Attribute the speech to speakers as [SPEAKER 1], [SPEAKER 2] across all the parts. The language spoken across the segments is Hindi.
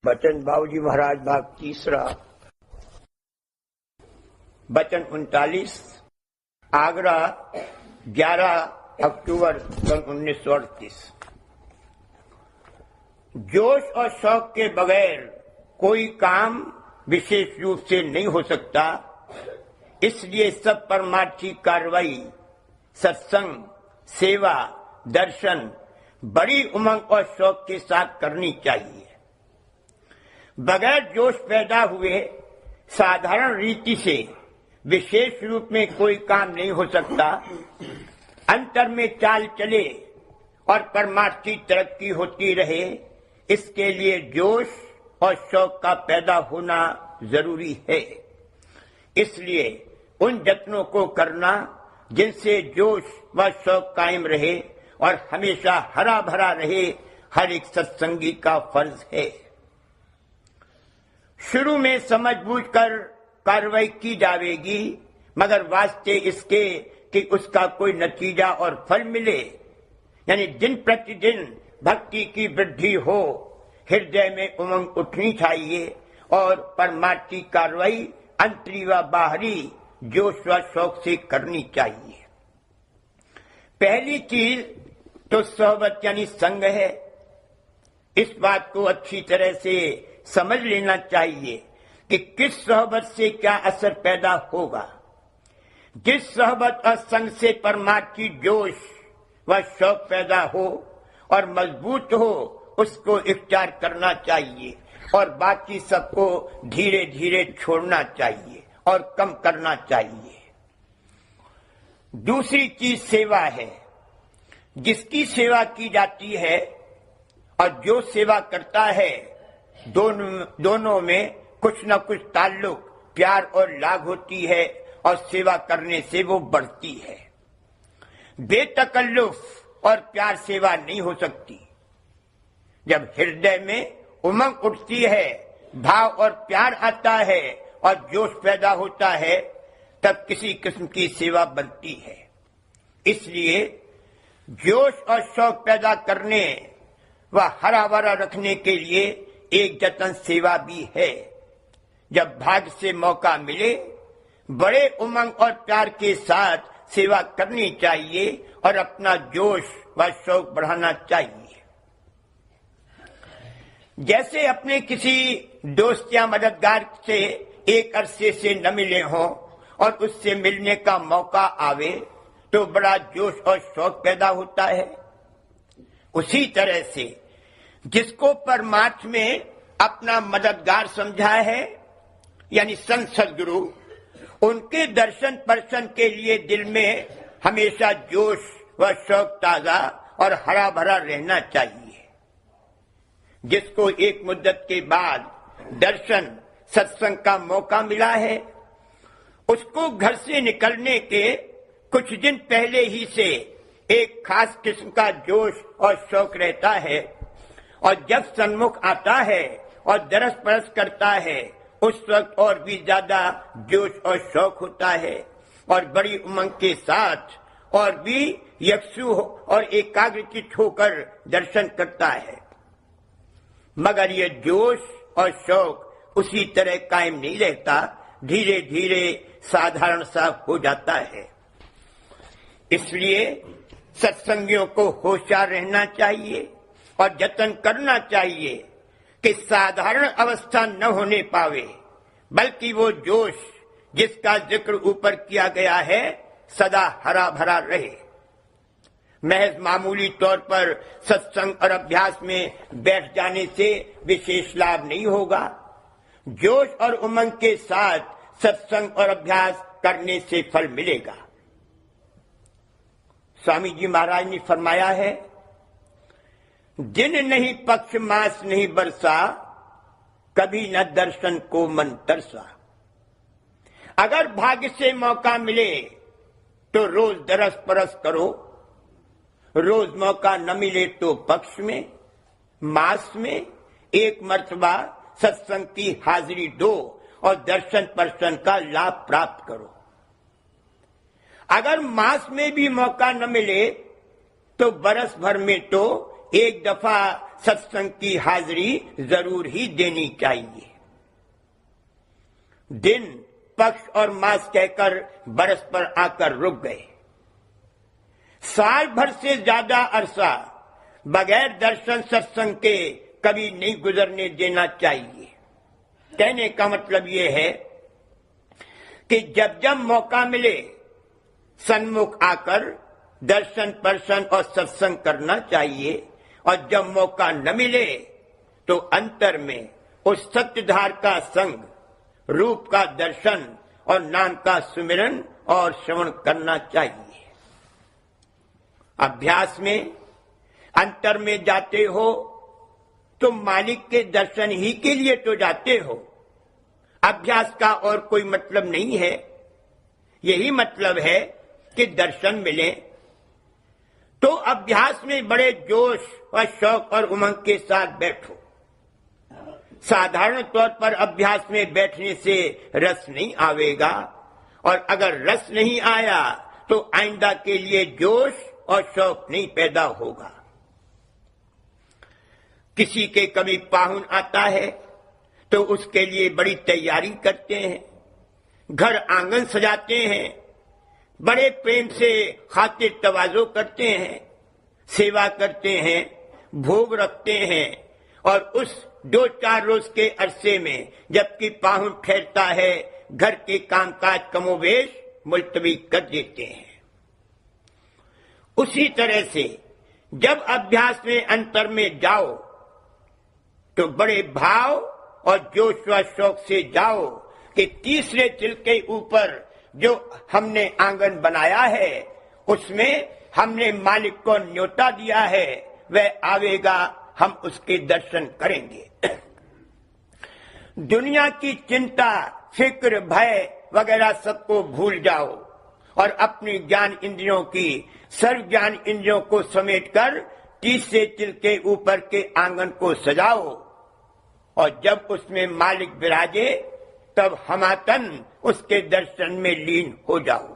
[SPEAKER 1] वचन बाबूजी महाराज भाग तीसरा, वचन 39, आगरा 11 अक्टूबर सन 1938। जोश और शौक के बगैर कोई काम विशेष रूप से नहीं हो सकता। इसलिए सब परमार्थी कार्रवाई, सत्संग, सेवा, दर्शन बड़ी उमंग और शौक के साथ करनी चाहिए। बगैर जोश पैदा हुए साधारण रीति से विशेष रूप में कोई काम नहीं हो सकता। अंतर में चाल चले और परमार्थी तरक्की होती रहे, इसके लिए जोश और शौक का पैदा होना जरूरी है। इसलिए उन यत्नों को करना जिनसे जोश व शौक कायम रहे और हमेशा हरा भरा रहे, हर एक सत्संगी का फर्ज है। शुरू में समझबूझकर कार्रवाई की जाएगी, मगर वास्ते इसके कि उसका कोई नतीजा और फल मिले, यानी दिन प्रतिदिन भक्ति की वृद्धि हो, हृदय में उमंग उठनी चाहिए और परमार्थी कार्रवाई अंतरी व बाहरी जोश व शौक से करनी चाहिए। पहली चीज तो सोहबत यानी संग है। इस बात को अच्छी तरह से समझ लेना चाहिए कि किस सोहबत से क्या असर पैदा होगा। जिस सोहबत और संग से परमार्थी जोश व शौक पैदा हो और मजबूत हो, उसको इख्तियार करना चाहिए और बाकी सबको धीरे धीरे छोड़ना चाहिए और कम करना चाहिए। दूसरी चीज सेवा है। जिसकी सेवा की जाती है और जो सेवा करता है, दोनों में कुछ न कुछ ताल्लुक, प्यार और लाग होती है और सेवा करने से वो बढ़ती है। बेतकल्लुफ और प्यार सेवा नहीं हो सकती। जब हृदय में उमंग उठती है, भाव और प्यार आता है और जोश पैदा होता है, तब किसी किस्म की सेवा बनती है। इसलिए जोश और शौक पैदा करने व हरा भरा रखने के लिए एक जतन सेवा भी है। जब भाग्य से मौका मिले, बड़े उमंग और प्यार के साथ सेवा करनी चाहिए और अपना जोश व शौक बढ़ाना चाहिए। जैसे अपने किसी दोस्त या मददगार से एक अरसे से न मिले हों और उससे मिलने का मौका आवे तो बड़ा जोश और शौक पैदा होता है। उसी तरह से जिसको परमार्थ में अपना मददगार समझा है, यानी संत सद्गुरु, उनके दर्शन पर्शन के लिए दिल में हमेशा जोश व शौक ताजा और हरा भरा रहना चाहिए। जिसको एक मुद्दत के बाद दर्शन सत्संग का मौका मिला है, उसको घर से निकलने के कुछ दिन पहले ही से एक खास किस्म का जोश और शौक रहता है और जब सन्मुख आता है और दरस परस करता है, उस वक्त और भी ज्यादा जोश और शौक होता है और बड़ी उमंग के साथ और भी यकसू और एकाग्रचित होकर दर्शन करता है। मगर ये जोश और शौक उसी तरह कायम नहीं रहता, धीरे धीरे साधारण सा हो जाता है। इसलिए सत्संगियों को होशियार रहना चाहिए और जतन करना चाहिए कि साधारण अवस्था न होने पावे, बल्कि वो जोश जिसका जिक्र ऊपर किया गया है सदा हरा भरा रहे। महज मामूली तौर पर सत्संग और अभ्यास में बैठ जाने से विशेष लाभ नहीं होगा। जोश और उमंग के साथ सत्संग और अभ्यास करने से फल मिलेगा। स्वामी जी महाराज ने फरमाया है, दिन नहीं पक्ष मास नहीं बरसा, कभी न दर्शन को मन तरसा। अगर भाग्य से मौका मिले तो रोज दरस परस करो, रोज मौका न मिले तो पक्ष में, मास में एक मर्तबा सत्संग की हाजिरी दो और दर्शन पर्शन का लाभ प्राप्त करो। अगर मास में भी मौका न मिले तो बरस भर में तो एक दफा सत्संग की हाजिरी जरूर ही देनी चाहिए। दिन, पक्ष और मास कहकर बरस पर आकर रुक गए। साल भर से ज्यादा अरसा बगैर दर्शन सत्संग के कभी नहीं गुजरने देना चाहिए। कहने का मतलब यह है कि जब जब मौका मिले सन्मुख आकर दर्शन परसन और सत्संग करना चाहिए, और जब मौका न मिले तो अंतर में उस सत्यधार का संग, रूप का दर्शन और नाम का सुमिरन और श्रवण करना चाहिए। अभ्यास में अंतर में जाते हो तो मालिक के दर्शन ही के लिए तो जाते हो, अभ्यास का और कोई मतलब नहीं है। यही मतलब है कि दर्शन मिले तो अभ्यास में बड़े जोश और शौक और उमंग के साथ बैठो। साधारण तौर पर अभ्यास में बैठने से रस नहीं आवेगा, और अगर रस नहीं आया तो आइंदा के लिए जोश और शौक नहीं पैदा होगा। किसी के कभी पाहुन आता है तो उसके लिए बड़ी तैयारी करते हैं, घर आंगन सजाते हैं, बड़े प्रेम से खातिर तवाज़ो करते हैं, सेवा करते हैं, भोग रखते हैं, और उस 2-4 रोज के अरसे में जबकि पाहुन ठहरता है, घर के कामकाज कमोवेश मुलतवी कर देते हैं। उसी तरह से जब अभ्यास में अंतर में जाओ तो बड़े भाव और जोश व शौक से जाओ कि तीसरे चिल के ऊपर जो हमने आंगन बनाया है उसमें हमने मालिक को न्योता दिया है, वह आवेगा, हम उसके दर्शन करेंगे। दुनिया की चिंता, फिक्र, भय वगैरह सबको भूल जाओ और अपनी ज्ञान इंद्रियों की सर्व ज्ञान इंद्रियों को समेटकर तीसरे चिल के ऊपर के आंगन को सजाओ, और जब उसमें मालिक विराजे तब हमातन उसके दर्शन में लीन हो जाओ।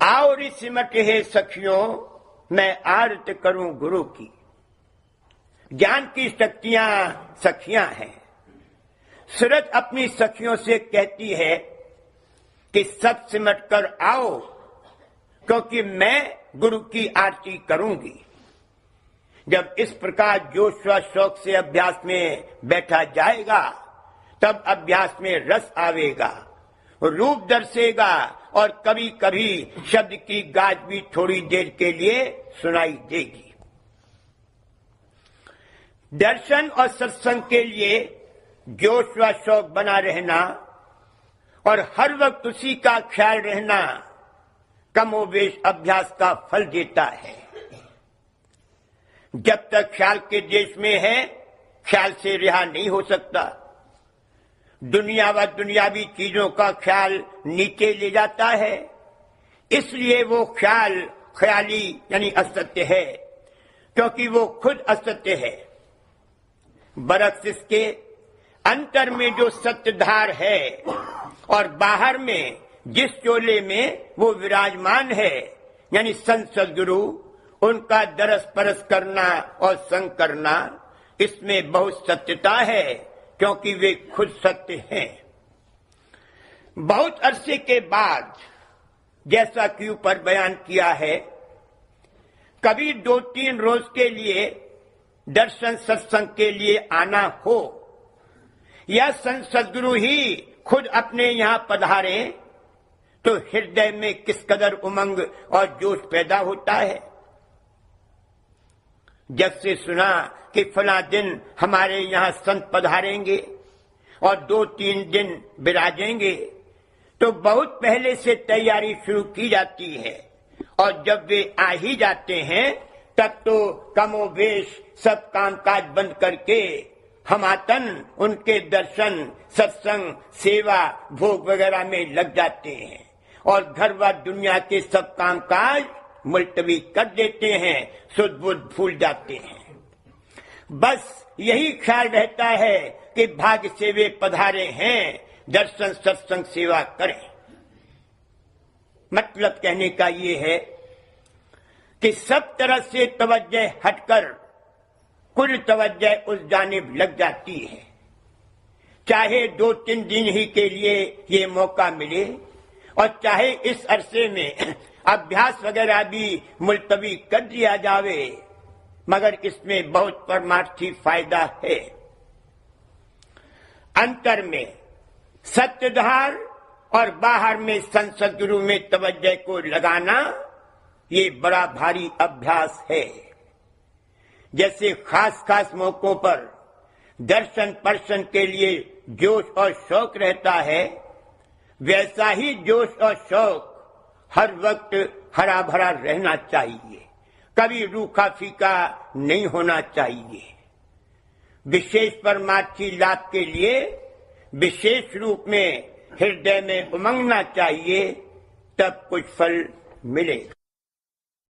[SPEAKER 1] आओ रि सिमट हे सखियों, मैं आरत करूं गुरु की। ज्ञान की शक्तियां सखियां हैं। सूरज अपनी सखियों से कहती है कि सब सिमट कर आओ, क्योंकि मैं गुरु की आरती करूंगी। जब इस प्रकार जोश व शौक से अभ्यास में बैठा जाएगा तब अभ्यास में रस आवेगा, रूप दर्शेगा, और कभी कभी शब्द की गाज भी थोड़ी देर के लिए सुनाई देगी। दर्शन और सत्संग के लिए जोश व शौक बना रहना और हर वक्त उसी का ख्याल रहना कमोवेश अभ्यास का फल देता है। जब तक ख्याल के देश में है, ख्याल से रिहा नहीं हो सकता। दुनिया व दुनियावी चीजों का ख्याल नीचे ले जाता है, इसलिए वो ख्याल ख्याली यानी असत्य है, क्योंकि वो खुद असत्य है। बरक्स इसके अंतर में जो सत्यधार है और बाहर में जिस चोले में वो विराजमान है, यानी संत सद्गुरु, उनका दरस परस करना और संग करना, इसमें बहुत सत्यता है, क्योंकि वे खुद सत्य हैं। बहुत अरसे के बाद, जैसा कि ऊपर बयान किया है, कभी 2-3 रोज के लिए दर्शन सत्संग के लिए आना हो, या संत सद्गुरु ही खुद अपने यहां पधारे, तो हृदय में किस कदर उमंग और जोश पैदा होता है। जब से सुना कि फला दिन हमारे यहाँ संत पधारेंगे और 2-3 दिन विराजेंगे, तो बहुत पहले से तैयारी शुरू की जाती है, और जब वे आ ही जाते हैं तब तो कमोवेश सब कामकाज बंद करके हमातन उनके दर्शन, सत्संग, सेवा, भोग वगैरह में लग जाते हैं, और घर व दुनिया के सब कामकाज मुलतवी कर देते हैं, सुध बुध भूल जाते हैं। बस यही ख्याल रहता है कि भाग्य से वे पधारे हैं, दर्शन सत्संग सेवा करें। मतलब कहने का ये है कि सब तरह से तवज्जो हटकर कुल तवज्जो उस जानिब लग जाती है। चाहे 2-3 दिन ही के लिए ये मौका मिले और चाहे इस अरसे में अभ्यास वगैरह भी मुलतवी कर दिया जावे, मगर इसमें बहुत परमार्थी फायदा है। अंतर में सत्यधार और बाहर में संसद गुरु में तवज्जो को लगाना ये बड़ा भारी अभ्यास है। जैसे खास खास मौकों पर दर्शन पर्शन के लिए जोश और शौक रहता है, वैसा ही जोश और शौक हर वक्त हरा भरा रहना चाहिए, कभी रूखा फीका नहीं होना चाहिए। विशेष परमार्थी लाभ के लिए विशेष रूप में हृदय में उमंगना चाहिए, तब कुछ फल मिलेगा।